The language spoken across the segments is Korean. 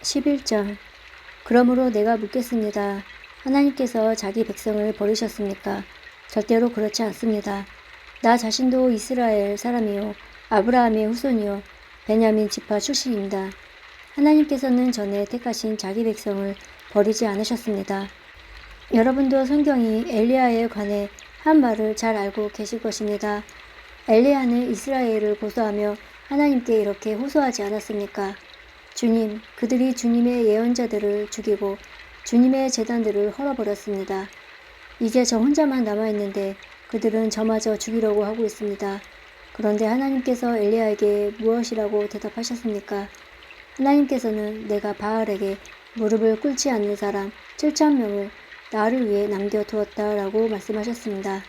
11절. 그러므로 내가 묻겠습니다. 하나님께서 자기 백성을 버리셨습니까? 절대로 그렇지 않습니다. 나 자신도 이스라엘 사람이요 아브라함의 후손이요 베냐민 지파 출신입니다. 하나님께서는 전에 택하신 자기 백성을 버리지 않으셨습니다. 여러분도 성경이 엘리야에 관해 한 말을 잘 알고 계실 것입니다. 엘리야는 이스라엘을 고소하며 하나님께 이렇게 호소하지 않았습니까? 주님, 그들이 주님의 예언자들을 죽이고 주님의 제단들을 헐어버렸습니다. 이제 저 혼자만 남아있는데 그들은 저마저 죽이려고 하고 있습니다. 그런데 하나님께서 엘리야에게 무엇이라고 대답하셨습니까? 하나님께서는 내가 바알에게 무릎을 꿇지 않는 사람 7,000명을 나를 위해 남겨두었다라고 말씀하셨습니다.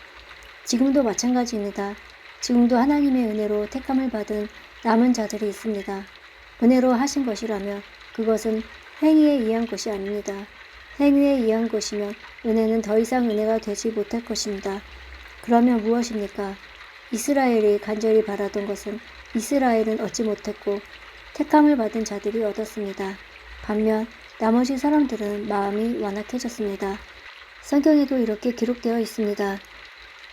지금도 마찬가지입니다. 지금도 하나님의 은혜로 택함을 받은 남은 자들이 있습니다. 은혜로 하신 것이라면 그것은 행위에 의한 것이 아닙니다. 행위에 의한 것이면 은혜는 더 이상 은혜가 되지 못할 것입니다. 그러면 무엇입니까? 이스라엘이 간절히 바라던 것은 이스라엘은 얻지 못했고 택함을 받은 자들이 얻었습니다. 반면 나머지 사람들은 마음이 완악해졌습니다. 성경에도 이렇게 기록되어 있습니다.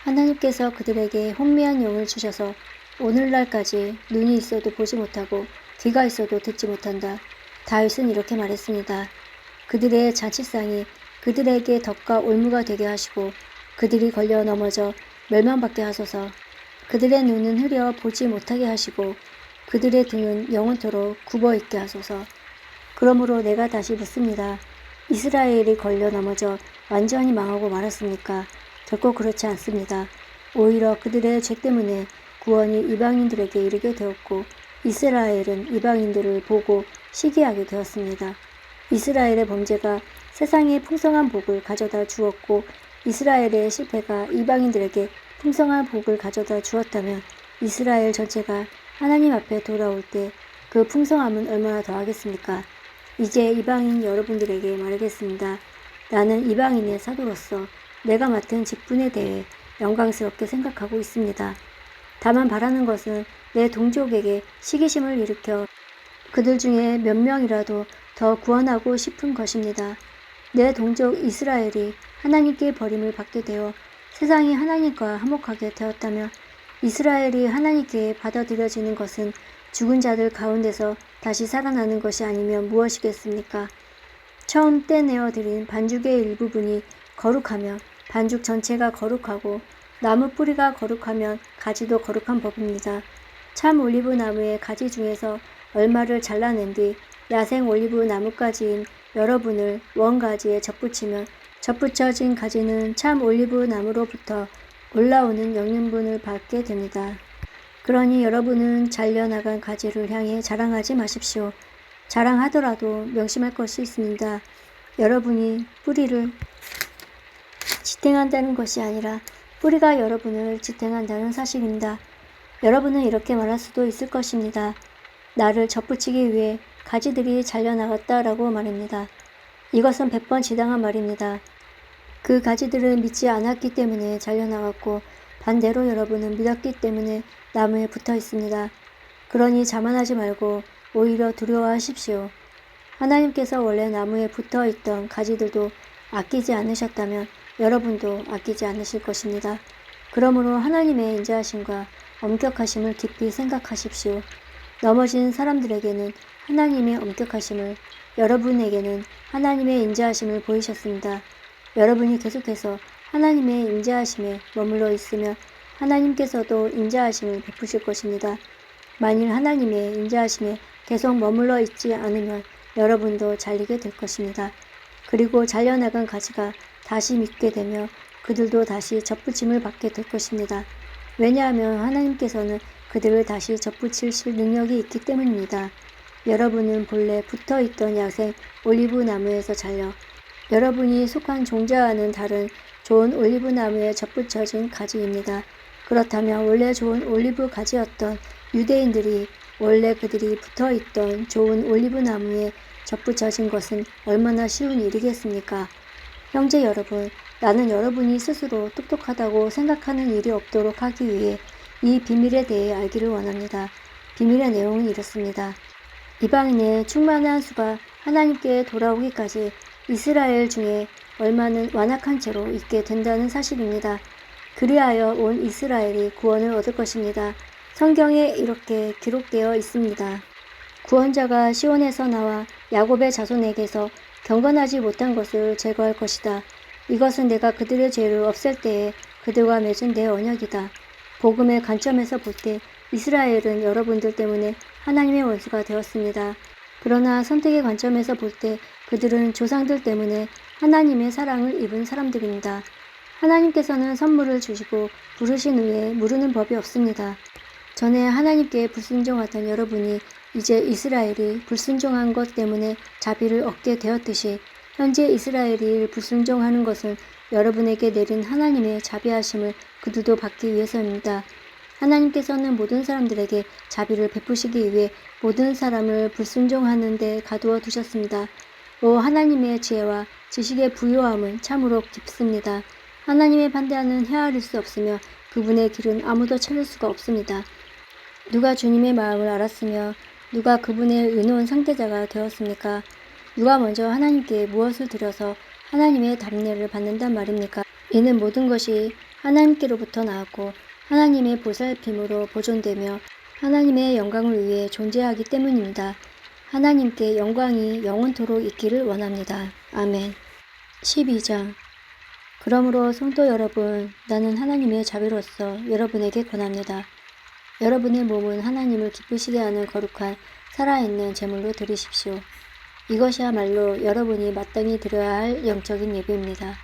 하나님께서 그들에게 혼미한 영을 주셔서 오늘날까지 눈이 있어도 보지 못하고 귀가 있어도 듣지 못한다. 다윗은 이렇게 말했습니다. 그들의 잔치상이 그들에게 덕과 올무가 되게 하시고 그들이 걸려 넘어져 멸망받게 하소서. 그들의 눈은 흐려 보지 못하게 하시고 그들의 등은 영원토록 굽어 있게 하소서. 그러므로 내가 다시 묻습니다. 이스라엘이 걸려 넘어져 완전히 망하고 말았습니까? 결코 그렇지 않습니다. 오히려 그들의 죄 때문에 구원이 이방인들에게 이르게 되었고 이스라엘은 이방인들을 보고 시기하게 되었습니다. 이스라엘의 범죄가 세상에 풍성한 복을 가져다 주었고 이스라엘의 실패가 이방인들에게 풍성한 복을 가져다 주었다면 이스라엘 전체가 하나님 앞에 돌아올 때 그 풍성함은 얼마나 더하겠습니까? 이제 이방인 여러분들에게 말하겠습니다. 나는 이방인의 사도로서 내가 맡은 직분에 대해 영광스럽게 생각하고 있습니다. 다만 바라는 것은 내 동족에게 시기심을 일으켜 그들 중에 몇 명이라도 더 구원하고 싶은 것입니다. 내 동족 이스라엘이 하나님께 버림을 받게 되어 세상이 하나님과 화목하게 되었다면 이스라엘이 하나님께 받아들여지는 것은 죽은 자들 가운데서 다시 살아나는 것이 아니면 무엇이겠습니까? 처음 떼내어 드린 반죽의 일부분이 거룩하면 반죽 전체가 거룩하고 나무 뿌리가 거룩하면 가지도 거룩한 법입니다. 참 올리브 나무의 가지 중에서 얼마를 잘라낸 뒤 야생 올리브 나무가지인 여러분을 원가지에 접붙이면 접붙여진 가지는 참 올리브 나무로부터 올라오는 영양분을 받게 됩니다. 그러니 여러분은 잘려나간 가지를 향해 자랑하지 마십시오. 자랑하더라도 명심할 것이 있습니다. 여러분이 뿌리를 지탱한다는 것이 아니라 뿌리가 여러분을 지탱한다는 사실입니다. 여러분은 이렇게 말할 수도 있을 것입니다. 나를 접붙이기 위해 가지들이 잘려나갔다라고 말입니다. 이것은 100번 지당한 말입니다. 그 가지들은 믿지 않았기 때문에 잘려나갔고 반대로 여러분은 믿었기 때문에 나무에 붙어 있습니다. 그러니 자만하지 말고 오히려 두려워하십시오. 하나님께서 원래 나무에 붙어 있던 가지들도 아끼지 않으셨다면 여러분도 아끼지 않으실 것입니다. 그러므로 하나님의 인자하심과 엄격하심을 깊이 생각하십시오. 넘어진 사람들에게는 하나님의 엄격하심을, 여러분에게는 하나님의 인자하심을 보이셨습니다. 여러분이 계속해서 하나님의 인자하심에 머물러 있으면 하나님께서도 인자하심을 베푸실 것입니다. 만일 하나님의 인자하심에 계속 머물러 있지 않으면 여러분도 잘리게 될 것입니다. 그리고 잘려나간 가지가 다시 믿게 되며 그들도 다시 접붙임을 받게 될 것입니다. 왜냐하면 하나님께서는 그들을 다시 접붙이실 능력이 있기 때문입니다. 여러분은 본래 붙어있던 야생 올리브 나무에서 잘려 여러분이 속한 종자와는 다른 좋은 올리브 나무에 접붙여진 가지입니다. 그렇다면 원래 좋은 올리브 가지였던 유대인들이 원래 그들이 붙어있던 좋은 올리브 나무에 접붙여진 것은 얼마나 쉬운 일이겠습니까? 형제 여러분, 나는 여러분이 스스로 똑똑하다고 생각하는 일이 없도록 하기 위해 이 비밀에 대해 알기를 원합니다. 비밀의 내용은 이렇습니다. 이방인의 충만한 수가 하나님께 돌아오기까지 이스라엘 중에 얼마는 완악한 채로 있게 된다는 사실입니다. 그리하여 온 이스라엘이 구원을 얻을 것입니다. 성경에 이렇게 기록되어 있습니다. 구원자가 시온에서 나와 야곱의 자손에게서 경건하지 못한 것을 제거할 것이다. 이것은 내가 그들의 죄를 없앨 때에 그들과 맺은 내 언약이다. 복음의 관점에서 볼 때 이스라엘은 여러분들 때문에 하나님의 원수가 되었습니다. 그러나 선택의 관점에서 볼 때 그들은 조상들 때문에 하나님의 사랑을 입은 사람들입니다. 하나님께서는 선물을 주시고 부르신 후에 무르는 법이 없습니다. 전에 하나님께 불순종하던 여러분이 이제 이스라엘이 불순종한 것 때문에 자비를 얻게 되었듯이 현재 이스라엘이 불순종하는 것은 여러분에게 내린 하나님의 자비하심을 그들도 받기 위해서입니다. 하나님께서는 모든 사람들에게 자비를 베푸시기 위해 모든 사람을 불순종하는 데 가두어 두셨습니다. 하나님의 지혜와 지식의 부요함은 참으로 깊습니다. 하나님의 반대하는 헤아릴 수 없으며 그분의 길은 아무도 찾을 수가 없습니다. 누가 주님의 마음을 알았으며 누가 그분의 의로운 상대자가 되었습니까? 누가 먼저 하나님께 무엇을 드려서 하나님의 답례를 받는단 말입니까? 이는 모든 것이 하나님께로부터 나왔고 하나님의 보살핌으로 보존되며 하나님의 영광을 위해 존재하기 때문입니다. 하나님께 영광이 영원토록 있기를 원합니다. 아멘. 12장. 그러므로 성도 여러분, 나는 하나님의 자비로서 여러분에게 권합니다. 여러분의 몸은 하나님을 기쁘시게 하는 거룩한 살아있는 제물로 드리십시오. 이것이야말로 여러분이 마땅히 드려야 할 영적인 예배입니다.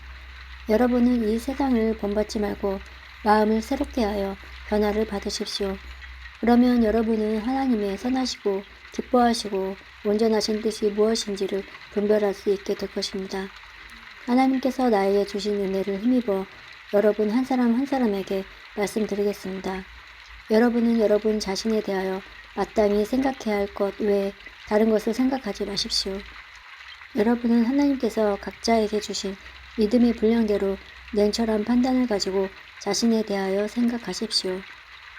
여러분은 이 세상을 본받지 말고 마음을 새롭게 하여 변화를 받으십시오. 그러면 여러분은 하나님의 선하시고 기뻐하시고 온전하신 뜻이 무엇인지를 분별할 수 있게 될 것입니다. 하나님께서 나에게 주신 은혜를 힘입어 여러분 한 사람 한 사람에게 말씀드리겠습니다. 여러분은 여러분 자신에 대하여 마땅히 생각해야 할 것 외에 다른 것을 생각하지 마십시오. 여러분은 하나님께서 각자에게 주신 믿음의 분량대로 냉철한 판단을 가지고 자신에 대하여 생각하십시오.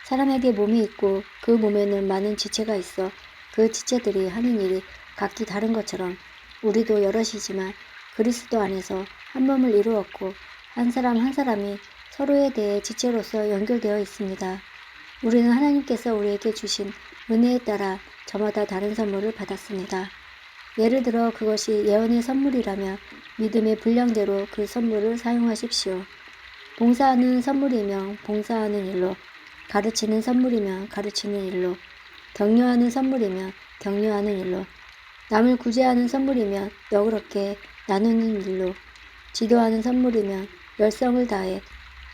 사람에게 몸이 있고 그 몸에는 많은 지체가 있어 그 지체들이 하는 일이 각기 다른 것처럼 우리도 여럿이지만 그리스도 안에서 한 몸을 이루었고 한 사람 한 사람이 서로에 대해 지체로서 연결되어 있습니다. 우리는 하나님께서 우리에게 주신 은혜에 따라 저마다 다른 선물을 받았습니다. 예를 들어 그것이 예언의 선물이라면 믿음의 분량대로 그 선물을 사용하십시오. 봉사하는 선물이면 봉사하는 일로, 가르치는 선물이면 가르치는 일로, 격려하는 선물이면 격려하는 일로, 남을 구제하는 선물이면 너그럽게 나누는 일로, 지도하는 선물이면 열성을 다해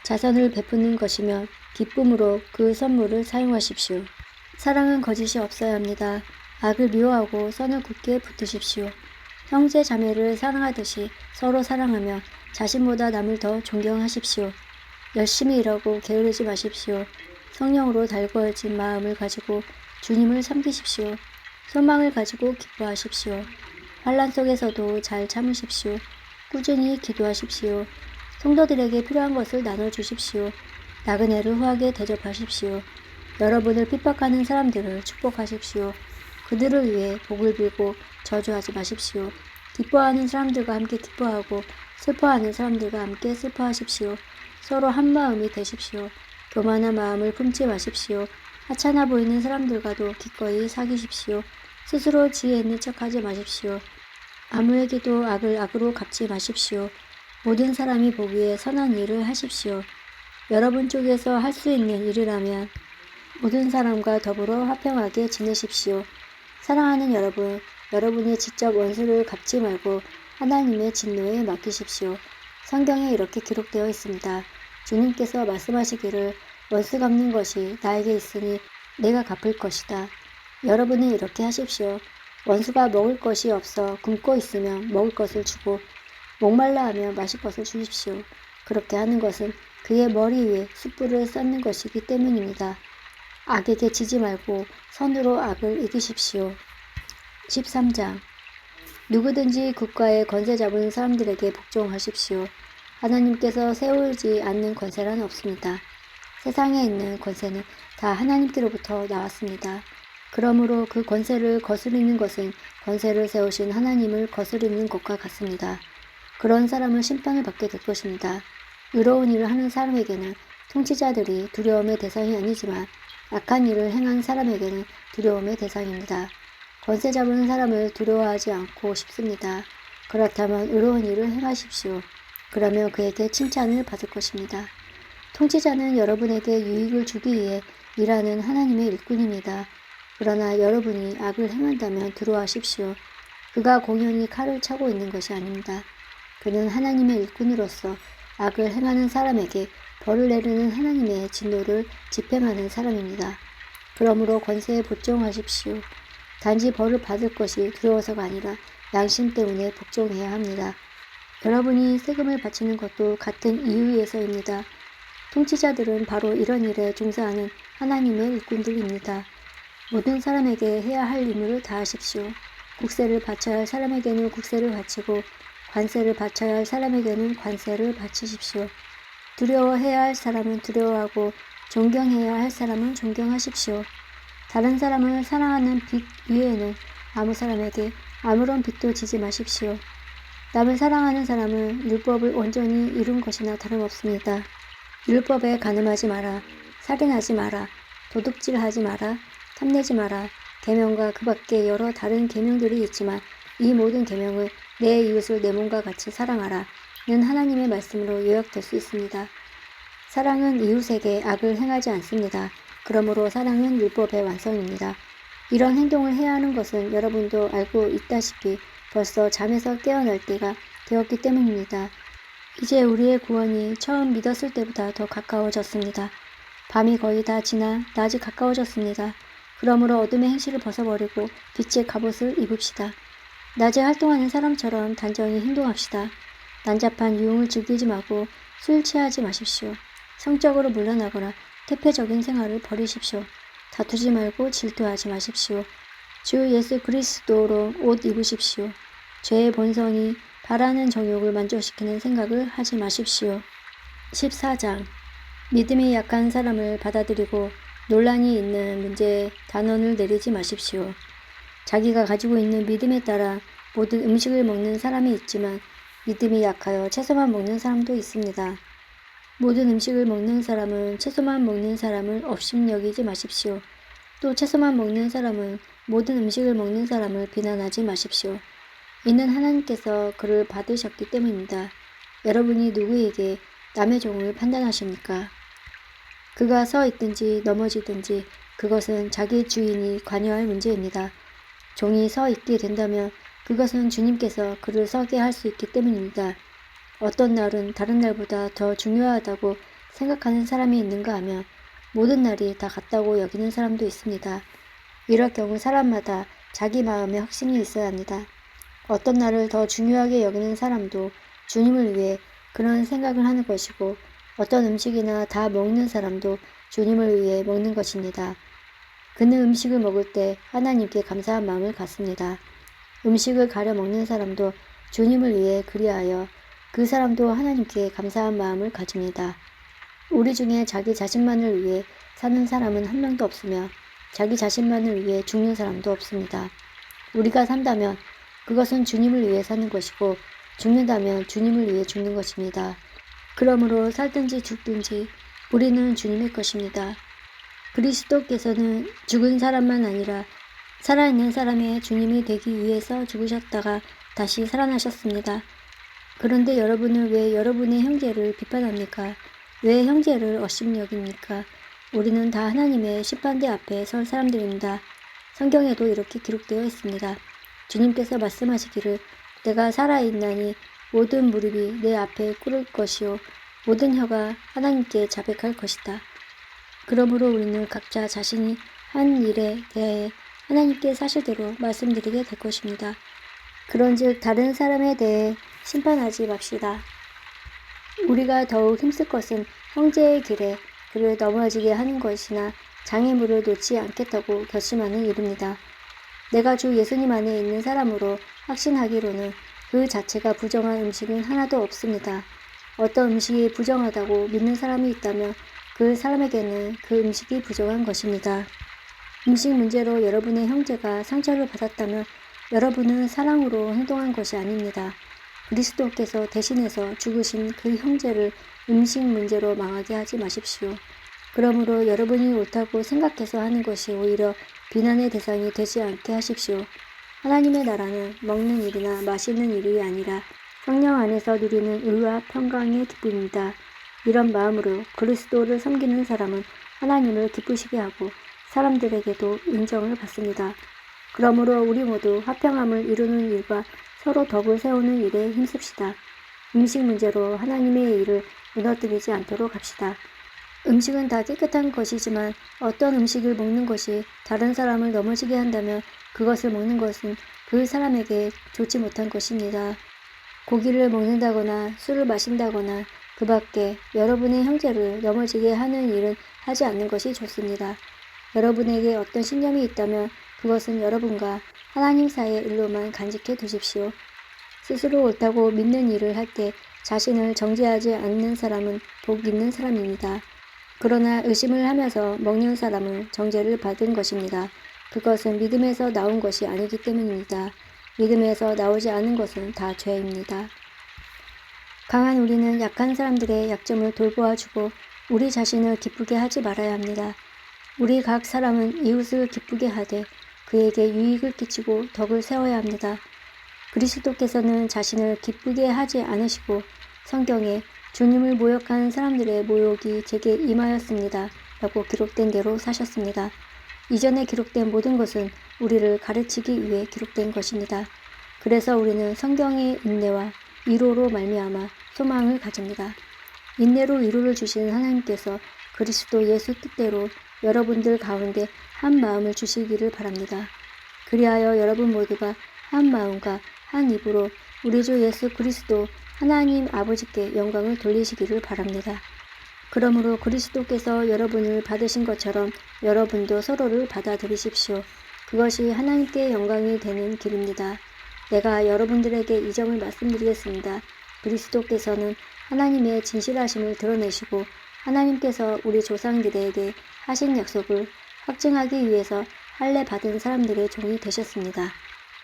자선을 베푸는 것이면 기쁨으로 그 선물을 사용하십시오. 사랑은 거짓이 없어야 합니다. 악을 미워하고 선을 굳게 붙드십시오. 형제 자매를 사랑하듯이 서로 사랑하며 자신보다 남을 더 존경하십시오. 열심히 일하고 게으르지 마십시오. 성령으로 달궈진 마음을 가지고 주님을 섬기십시오. 소망을 가지고 기뻐하십시오. 환난 속에서도 잘 참으십시오. 꾸준히 기도하십시오. 성도들에게 필요한 것을 나눠주십시오. 나그네를 후하게 대접하십시오. 여러분을 핍박하는 사람들을 축복하십시오. 그들을 위해 복을 빌고 저주하지 마십시오. 기뻐하는 사람들과 함께 기뻐하고 슬퍼하는 사람들과 함께 슬퍼하십시오. 서로 한마음이 되십시오. 교만한 마음을 품지 마십시오. 하찮아 보이는 사람들과도 기꺼이 사귀십시오. 스스로 지혜 있는 척하지 마십시오. 아무에게도 악을 악으로 갚지 마십시오. 모든 사람이 보기에 선한 일을 하십시오. 여러분 쪽에서 할 수 있는 일이라면 모든 사람과 더불어 화평하게 지내십시오. 사랑하는 여러분, 여러분이 직접 원수를 갚지 말고 하나님의 진노에 맡기십시오. 성경에 이렇게 기록되어 있습니다. 주님께서 말씀하시기를 원수 갚는 것이 나에게 있으니 내가 갚을 것이다. 여러분은 이렇게 하십시오. 원수가 먹을 것이 없어 굶고 있으면 먹을 것을 주고 목말라 하면 마실 것을 주십시오. 그렇게 하는 것은 그의 머리 위에 숯불을 쌓는 것이기 때문입니다. 악에게 지지 말고 선으로 악을 이기십시오. 13장. 누구든지 국가의 권세 잡은 사람들에게 복종하십시오. 하나님께서 세우지 않는 권세란 없습니다. 세상에 있는 권세는 다 하나님께로부터 나왔습니다. 그러므로 그 권세를 거스르는 것은 권세를 세우신 하나님을 거스르는 것과 같습니다. 그런 사람은 심판을 받게 될 것입니다. 의로운 일을 하는 사람에게는 통치자들이 두려움의 대상이 아니지만 악한 일을 행한 사람에게는 두려움의 대상입니다. 권세 잡은 사람을 두려워하지 않고 싶습니다. 그렇다면 의로운 일을 행하십시오. 그러면 그에게 칭찬을 받을 것입니다. 통치자는 여러분에게 유익을 주기 위해 일하는 하나님의 일꾼입니다. 그러나 여러분이 악을 행한다면 두려워하십시오. 그가 공연히 칼을 차고 있는 것이 아닙니다. 그는 하나님의 일꾼으로서 악을 행하는 사람에게 벌을 내리는 하나님의 진노를 집행하는 사람입니다. 그러므로 권세에 복종하십시오. 단지 벌을 받을 것이 두려워서가 아니라 양심 때문에 복종해야 합니다. 여러분이 세금을 바치는 것도 같은 이유에서입니다. 통치자들은 바로 이런 일에 종사하는 하나님의 일꾼들입니다. 모든 사람에게 해야 할 의무를 다하십시오. 국세를 바쳐야 할 사람에게는 국세를 바치고 관세를 바쳐야 할 사람에게는 관세를 바치십시오. 두려워해야 할 사람은 두려워하고 존경해야 할 사람은 존경하십시오. 다른 사람을 사랑하는 빚 위에는 아무 사람에게 아무런 빚도 지지 마십시오. 남을 사랑하는 사람은 율법을 온전히 이룬 것이나 다름없습니다. 율법에 간음하지 마라, 살인하지 마라, 도둑질하지 마라, 탐내지 마라. 계명과 그 밖에 여러 다른 계명들이 있지만 이 모든 계명은 내 이웃을 내 몸과 같이 사랑하라 는 하나님의 말씀으로 요약될 수 있습니다. 사랑은 이웃에게 악을 행하지 않습니다. 그러므로 사랑은 율법의 완성입니다. 이런 행동을 해야 하는 것은 여러분도 알고 있다시피 벌써 잠에서 깨어날 때가 되었기 때문입니다. 이제 우리의 구원이 처음 믿었을 때보다 더 가까워졌습니다. 밤이 거의 다 지나 낮이 가까워졌습니다. 그러므로 어둠의 행실을 벗어버리고 빛의 갑옷을 입읍시다. 낮에 활동하는 사람처럼 단정히 행동합시다. 난잡한 유흥을 즐기지 말고 술 취하지 마십시오. 성적으로 물러나거나 태폐적인 생활을 버리십시오. 다투지 말고 질투하지 마십시오. 주 예수 그리스도로 옷 입으십시오. 죄의 본성이 바라는 정욕을 만족시키는 생각을 하지 마십시오. 14장 믿음이 약한 사람을 받아들이고 논란이 있는 문제에 단언을 내리지 마십시오. 자기가 가지고 있는 믿음에 따라 모든 음식을 먹는 사람이 있지만 믿음이 약하여 채소만 먹는 사람도 있습니다. 모든 음식을 먹는 사람은 채소만 먹는 사람을 업신여기지 마십시오. 또 채소만 먹는 사람은 모든 음식을 먹는 사람을 비난하지 마십시오. 이는 하나님께서 그를 받으셨기 때문입니다. 여러분이 누구에게 남의 종을 판단하십니까? 그가 서 있든지 넘어지든지 그것은 자기 주인이 관여할 문제입니다. 종이 서 있게 된다면 그것은 주님께서 그를 서게 할 수 있기 때문입니다. 어떤 날은 다른 날보다 더 중요하다고 생각하는 사람이 있는가 하면 모든 날이 다 같다고 여기는 사람도 있습니다. 이럴 경우 사람마다 자기 마음에 확신이 있어야 합니다. 어떤 날을 더 중요하게 여기는 사람도 주님을 위해 그런 생각을 하는 것이고 어떤 음식이나 다 먹는 사람도 주님을 위해 먹는 것입니다. 그는 음식을 먹을 때 하나님께 감사한 마음을 갖습니다. 음식을 가려 먹는 사람도 주님을 위해 그리하여 그 사람도 하나님께 감사한 마음을 가집니다. 우리 중에 자기 자신만을 위해 사는 사람은 한 명도 없으며 자기 자신만을 위해 죽는 사람도 없습니다. 우리가 산다면 그것은 주님을 위해 사는 것이고 죽는다면 주님을 위해 죽는 것입니다. 그러므로 살든지 죽든지 우리는 주님의 것입니다. 그리스도께서는 죽은 사람만 아니라 살아있는 사람의 주님이 되기 위해서 죽으셨다가 다시 살아나셨습니다. 그런데 여러분은 왜 여러분의 형제를 비판합니까? 왜 형제를 업신여깁니까? 우리는 다 하나님의 심판대 앞에 설 사람들입니다. 성경에도 이렇게 기록되어 있습니다. 주님께서 말씀하시기를 내가 살아있나니 모든 무릎이 내 앞에 꿇을 것이요 모든 혀가 하나님께 자백할 것이다. 그러므로 우리는 각자 자신이 한 일에 대해 하나님께 사실대로 말씀드리게 될 것입니다. 그런즉 다른 사람에 대해 심판하지 맙시다. 우리가 더욱 힘쓸 것은 형제의 길에 그를 넘어지게 하는 것이나 장애물을 놓지 않겠다고 결심하는 일입니다. 내가 주 예수님 안에 있는 사람으로 확신하기로는 그 자체가 부정한 음식은 하나도 없습니다. 어떤 음식이 부정하다고 믿는 사람이 있다면 그 사람에게는 그 음식이 부정한 것입니다. 음식 문제로 여러분의 형제가 상처를 받았다면 여러분은 사랑으로 행동한 것이 아닙니다. 그리스도께서 대신해서 죽으신 그 형제를 음식 문제로 망하게 하지 마십시오. 그러므로 여러분이 옳다고 생각해서 하는 것이 오히려 비난의 대상이 되지 않게 하십시오. 하나님의 나라는 먹는 일이나 마시는 일이 아니라 성령 안에서 누리는 의와 평강의 기쁨입니다. 이런 마음으로 그리스도를 섬기는 사람은 하나님을 기쁘시게 하고 사람들에게도 인정을 받습니다. 그러므로 우리 모두 화평함을 이루는 일과 서로 덕을 세우는 일에 힘씁시다. 음식 문제로 하나님의 일을 무너뜨리지 않도록 합시다. 음식은 다 깨끗한 것이지만 어떤 음식을 먹는 것이 다른 사람을 넘어지게 한다면 그것을 먹는 것은 그 사람에게 좋지 못한 것입니다. 고기를 먹는다거나 술을 마신다거나 그 밖에 여러분의 형제를 넘어지게 하는 일은 하지 않는 것이 좋습니다. 여러분에게 어떤 신념이 있다면 그것은 여러분과 하나님 사이의 일로만 간직해 두십시오. 스스로 옳다고 믿는 일을 할 때 자신을 정죄하지 않는 사람은 복 있는 사람입니다. 그러나 의심을 하면서 먹는 사람은 정죄를 받은 것입니다. 그것은 믿음에서 나온 것이 아니기 때문입니다. 믿음에서 나오지 않은 것은 다 죄입니다. 강한 우리는 약한 사람들의 약점을 돌보아주고 우리 자신을 기쁘게 하지 말아야 합니다. 우리 각 사람은 이웃을 기쁘게 하되 그에게 유익을 끼치고 덕을 세워야 합니다. 그리스도께서는 자신을 기쁘게 하지 않으시고 성경에 주님을 모욕한 사람들의 모욕이 제게 임하였습니다. 라고 기록된 대로 사셨습니다. 이전에 기록된 모든 것은 우리를 가르치기 위해 기록된 것입니다. 그래서 우리는 성경의 인내와 위로로 말미암아 소망을 가집니다. 인내로 위로를 주시는 하나님께서 그리스도 예수 뜻대로 여러분들 가운데 한 마음을 주시기를 바랍니다. 그리하여 여러분 모두가 한 마음과 한 입으로 우리 주 예수 그리스도 하나님 아버지께 영광을 돌리시기를 바랍니다. 그러므로 그리스도께서 여러분을 받으신 것처럼 여러분도 서로를 받아들이십시오. 그것이 하나님께 영광이 되는 길입니다. 내가 여러분들에게 이 점을 말씀드리겠습니다. 그리스도께서는 하나님의 진실하심을 드러내시고 하나님께서 우리 조상들에게 하신 약속을 확증하기 위해서 할례 받은 사람들의 종이 되셨습니다.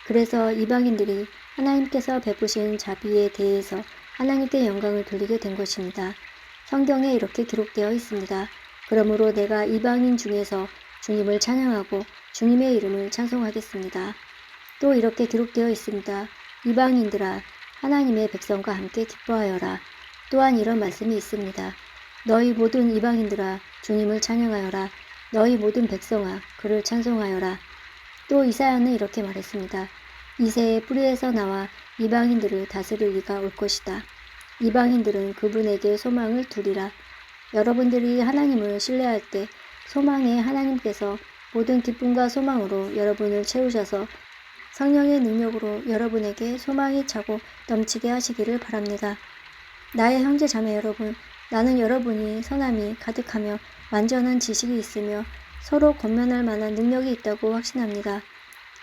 그래서 이방인들이 하나님께서 베푸신 자비에 대해서 하나님께 영광을 돌리게 된 것입니다. 성경에 이렇게 기록되어 있습니다. 그러므로 내가 이방인 중에서 주님을 찬양하고 주님의 이름을 찬송하겠습니다. 또 이렇게 기록되어 있습니다. 이방인들아 하나님의 백성과 함께 기뻐하여라. 또한 이런 말씀이 있습니다. 너희 모든 이방인들아 주님을 찬양하여라. 너희 모든 백성아 그를 찬송하여라. 또 이사야는 이렇게 말했습니다. 이새의 뿌리에서 나와 이방인들을 다스릴 이가 올 것이다. 이방인들은 그분에게 소망을 두리라. 여러분들이 하나님을 신뢰할 때 소망의 하나님께서 모든 기쁨과 소망으로 여러분을 채우셔서 성령의 능력으로 여러분에게 소망이 차고 넘치게 하시기를 바랍니다. 나의 형제 자매 여러분, 나는 여러분이 선함이 가득하며 완전한 지식이 있으며 서로 권면할 만한 능력이 있다고 확신합니다.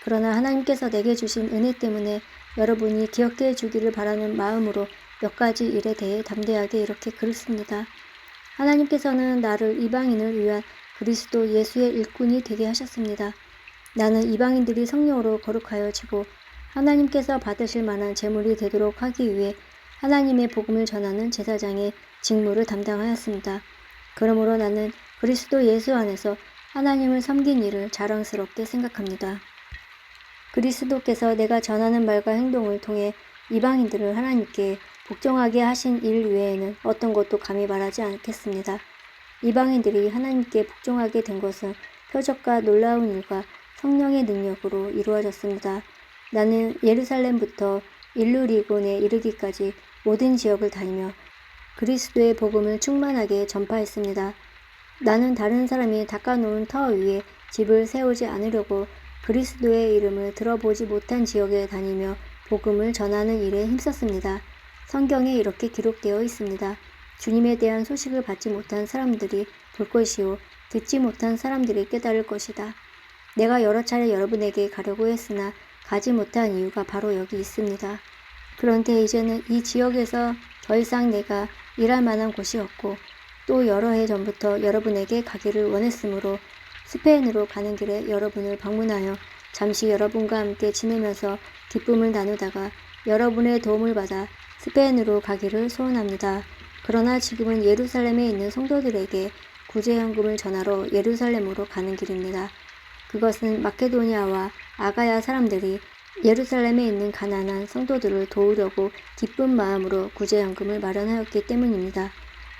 그러나 하나님께서 내게 주신 은혜 때문에 여러분이 기억해 주기를 바라는 마음으로 몇 가지 일에 대해 담대하게 이렇게 글을 씁니다. 하나님께서는 나를 이방인을 위한 그리스도 예수의 일꾼이 되게 하셨습니다. 나는 이방인들이 성령으로 거룩하여지고 하나님께서 받으실 만한 제물이 되도록 하기 위해 하나님의 복음을 전하는 제사장의 직무를 담당하였습니다. 그러므로 나는 그리스도 예수 안에서 하나님을 섬긴 일을 자랑스럽게 생각합니다. 그리스도께서 내가 전하는 말과 행동을 통해 이방인들을 하나님께 복종하게 하신 일 외에는 어떤 것도 감히 말하지 않겠습니다. 이방인들이 하나님께 복종하게 된 것은 표적과 놀라운 일과 성령의 능력으로 이루어졌습니다. 나는 예루살렘부터 일루리곤에 이르기까지 모든 지역을 다니며 그리스도의 복음을 충만하게 전파했습니다. 나는 다른 사람이 닦아놓은 터 위에 집을 세우지 않으려고 그리스도의 이름을 들어보지 못한 지역에 다니며 복음을 전하는 일에 힘썼습니다. 성경에 이렇게 기록되어 있습니다. 주님에 대한 소식을 받지 못한 사람들이 볼 것이요 듣지 못한 사람들이 깨달을 것이다. 내가 여러 차례 여러분에게 가려고 했으나 가지 못한 이유가 바로 여기 있습니다. 그런데 이제는 이 지역에서 더 이상 내가 일할 만한 곳이 없고 또 여러 해 전부터 여러분에게 가기를 원했으므로 스페인으로 가는 길에 여러분을 방문하여 잠시 여러분과 함께 지내면서 기쁨을 나누다가 여러분의 도움을 받아 스페인으로 가기를 소원합니다. 그러나 지금은 예루살렘에 있는 성도들에게 구제연금을 전하러 예루살렘으로 가는 길입니다. 그것은 마케도니아와 아가야 사람들이 예루살렘에 있는 가난한 성도들을 도우려고 기쁜 마음으로 구제연금을 마련하였기 때문입니다.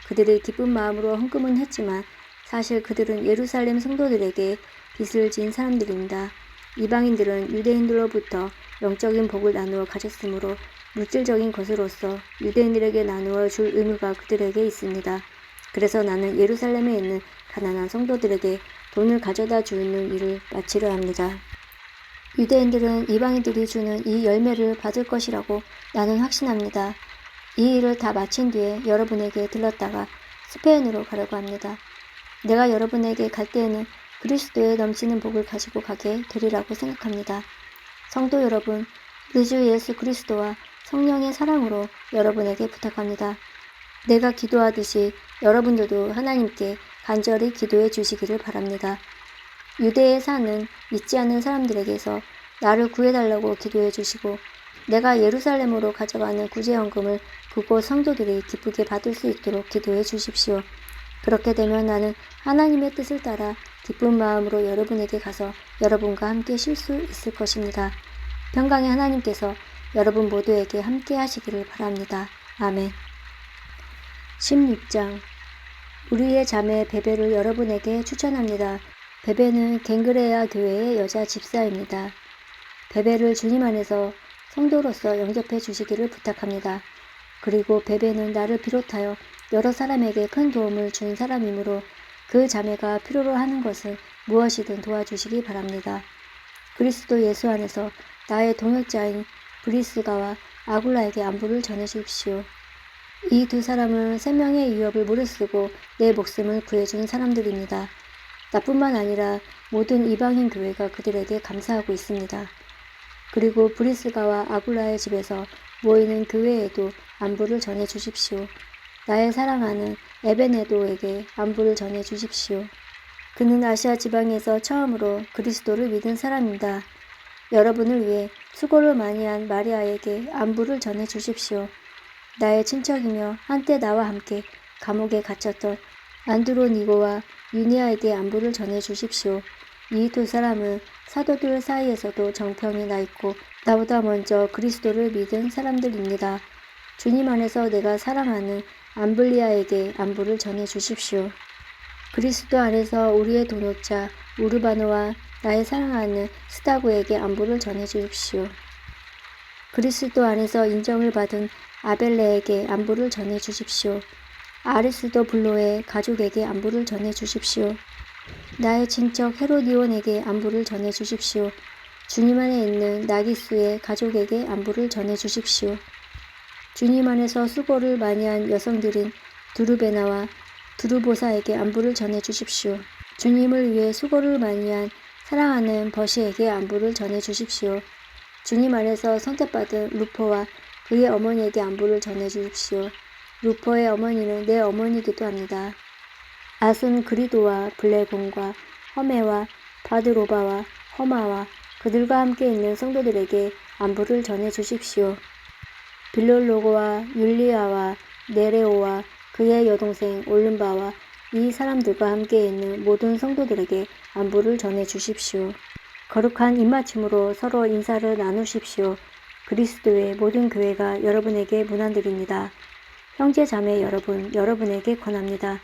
그들이 기쁜 마음으로 헌금은 했지만 사실 그들은 예루살렘 성도들에게 빚을 진 사람들입니다. 이방인들은 유대인들로부터 영적인 복을 나누어 가졌으므로 물질적인 것으로서 유대인들에게 나누어 줄 의무가 그들에게 있습니다. 그래서 나는 예루살렘에 있는 가난한 성도들에게 돈을 가져다 주는 일을 마치려 합니다. 유대인들은 이방인들이 주는 이 열매를 받을 것이라고 나는 확신합니다. 이 일을 다 마친 뒤에 여러분에게 들렀다가 스페인으로 가려고 합니다. 내가 여러분에게 갈 때에는 그리스도의 넘치는 복을 가지고 가게 되리라고 생각합니다. 성도 여러분, 우리 주 예수 그리스도와 성령의 사랑으로 여러분에게 부탁합니다. 내가 기도하듯이 여러분들도 하나님께 간절히 기도해 주시기를 바랍니다. 유대에 사는 믿지 않는 사람들에게서 나를 구해달라고 기도해 주시고 내가 예루살렘으로 가져가는 구제연금을 그곳 성도들이 기쁘게 받을 수 있도록 기도해 주십시오. 그렇게 되면 나는 하나님의 뜻을 따라 기쁜 마음으로 여러분에게 가서 여러분과 함께 쉴 수 있을 것입니다. 평강의 하나님께서 여러분 모두에게 함께 하시기를 바랍니다. 아멘. 16장 우리의 자매 베베를 여러분에게 추천합니다. 베베는 갱그레아 교회의 여자 집사입니다. 베베를 주님 안에서 성도로서 영접해 주시기를 부탁합니다. 그리고 베베는 나를 비롯하여 여러 사람에게 큰 도움을 준 사람이므로 그 자매가 필요로 하는 것은 무엇이든 도와주시기 바랍니다. 그리스도 예수 안에서 나의 동역자인 브리스가와 아굴라에게 안부를 전해주십시오. 이 두 사람은 생명의 위협을 무릅쓰고 내 목숨을 구해준 사람들입니다. 나뿐만 아니라 모든 이방인 교회가 그들에게 감사하고 있습니다. 그리고 브리스가와 아굴라의 집에서 모이는 교회에도 안부를 전해 주십시오. 나의 사랑하는 에베네도에게 안부를 전해 주십시오. 그는 아시아 지방에서 처음으로 그리스도를 믿은 사람입니다. 여러분을 위해 수고를 많이 한 마리아에게 안부를 전해 주십시오. 나의 친척이며 한때 나와 함께 감옥에 갇혔던 안드로니고와 유니아에게 안부를 전해 주십시오. 이 두 사람은 사도들 사이에서도 정평이 나 있고 나보다 먼저 그리스도를 믿은 사람들입니다. 주님 안에서 내가 사랑하는 암블리아에게 안부를 전해 주십시오. 그리스도 안에서 우리의 동역자 우르바노와 나의 사랑하는 스타고에게 안부를 전해 주십시오. 그리스도 안에서 인정을 받은 아벨레에게 안부를 전해 주십시오. 아리스도 블로의 가족에게 안부를 전해 주십시오. 나의 친척 헤로디온에게 안부를 전해 주십시오. 주님 안에 있는 나기수의 가족에게 안부를 전해 주십시오. 주님 안에서 수고를 많이 한 여성들인 두르베나와 두르보사에게 안부를 전해 주십시오. 주님을 위해 수고를 많이 한 사랑하는 버시에게 안부를 전해 주십시오. 주님 안에서 선택받은 루포와 그의 어머니에게 안부를 전해 주십시오. 루포의 어머니는 내 어머니이기도 합니다. 아순 그리도와 블레곤과 허메와 바드로바와 허마와 그들과 함께 있는 성도들에게 안부를 전해 주십시오. 빌롤로고와 율리아와 네레오와 그의 여동생 올른바와 이 사람들과 함께 있는 모든 성도들에게 안부를 전해 주십시오. 거룩한 입맞춤으로 서로 인사를 나누십시오. 그리스도의 모든 교회가 여러분에게 문안드립니다. 형제 자매 여러분, 여러분에게 권합니다.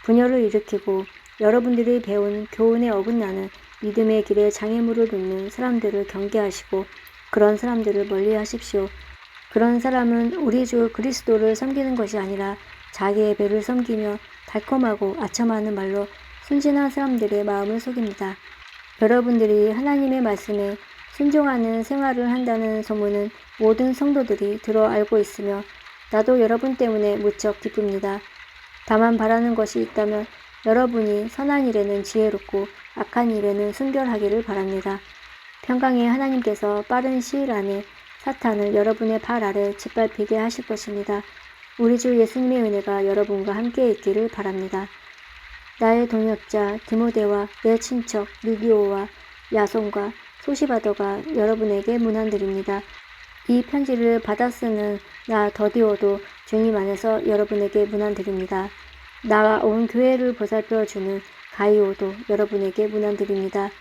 분열을 일으키고 여러분들이 배운 교훈에 어긋나는 믿음의 길에 장애물을 놓는 사람들을 경계하시고 그런 사람들을 멀리하십시오. 그런 사람은 우리 주 그리스도를 섬기는 것이 아니라 자기의 배를 섬기며 달콤하고 아첨하는 말로 순진한 사람들의 마음을 속입니다. 여러분들이 하나님의 말씀에 순종하는 생활을 한다는 소문은 모든 성도들이 들어 알고 있으며 나도 여러분 때문에 무척 기쁩니다. 다만 바라는 것이 있다면 여러분이 선한 일에는 지혜롭고 악한 일에는 순결하기를 바랍니다. 평강의 하나님께서 빠른 시일 안에 사탄을 여러분의 발 아래 짓밟히게 하실 것입니다. 우리 주 예수님의 은혜가 여러분과 함께 있기를 바랍니다. 나의 동역자 디모데와 내 친척 루디오와 야손과 소시바더가 여러분에게 문안드립니다. 이 편지를 받아 쓰는 나 더디오도 주님 안에서 여러분에게 문안드립니다. 나와 온 교회를 보살펴 주는 가이오도 여러분에게 문안드립니다.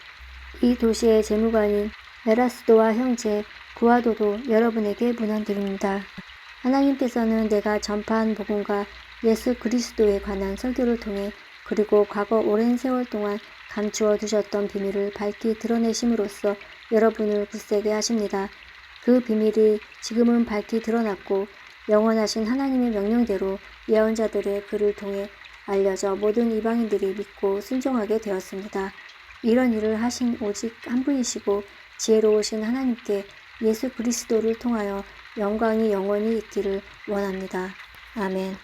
이 도시의 재무관인 에라스도와 형제 구아도도 여러분에게 문안드립니다. 하나님께서는 내가 전파한 복음과 예수 그리스도에 관한 설교를 통해 그리고 과거 오랜 세월 동안 감추어 두셨던 비밀을 밝히 드러내심으로써 여러분을 굳세게 하십니다. 그 비밀이 지금은 밝히 드러났고 영원하신 하나님의 명령대로 예언자들의 글을 통해 알려져 모든 이방인들이 믿고 순종하게 되었습니다. 이런 일을 하신 오직 한 분이시고 지혜로우신 하나님께 예수 그리스도를 통하여 영광이 영원히 있기를 원합니다. 아멘.